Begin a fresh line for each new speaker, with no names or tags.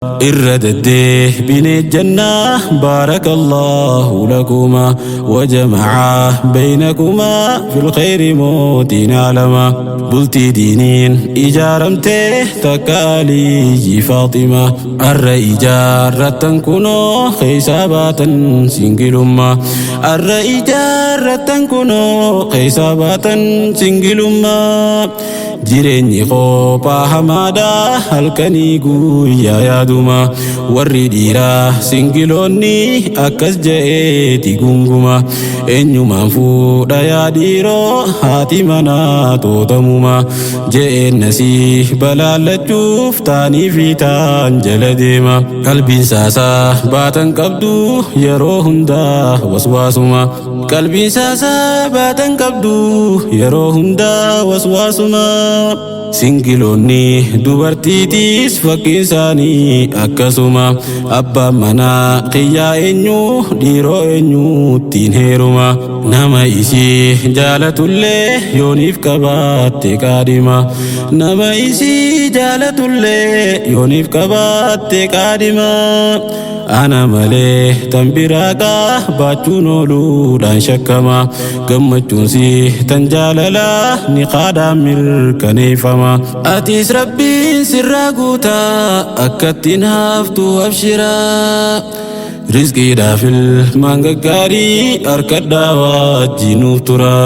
إردده بين الجنة بارك الله لكما وجمع بينكما في الخير موتين علما بلتي دينين إجارمته تكالي فاطمة الرئيجارة كنو خيسابات سنجلما الرئيجارة كنو خيسابات سنجلما jireenyi qophaa hamaadha halkanii guyyaa yaaduma warri dhiiraa singiloonni akkas je'eeti gunguma eenyumaan fuudha yaa dhiiroo haati manaa tootamuma je'een nasii balaallachuuf taanii fi taan jala deema qalbiin saasaa baatan qabdu yeroo hundaa waswaasuma qalbiin saasaa baatan qabdu yeroo hundaa waswaasuma Singilonni dubartiitis fakkiin isaanii akkasuma abbaan manaa qiyyaa eenyu dhiiroo eenyuttiin heeruma nama isii jaalatullee yooniif qabaatte qaadhima nama isii jaalatullee yooniif qabaatte qaadhima ana malee tan biraaqa baachuun ooluudhaan shakkama gammachuun si tan jaalalaa ni qaadhaan mirkaneeffama atis rabbiin sirraa guutaa akkattiin haftu abshiraa rizqiidhaaf ilmaan gaggaarii harkadhaa wajjinuuf tura.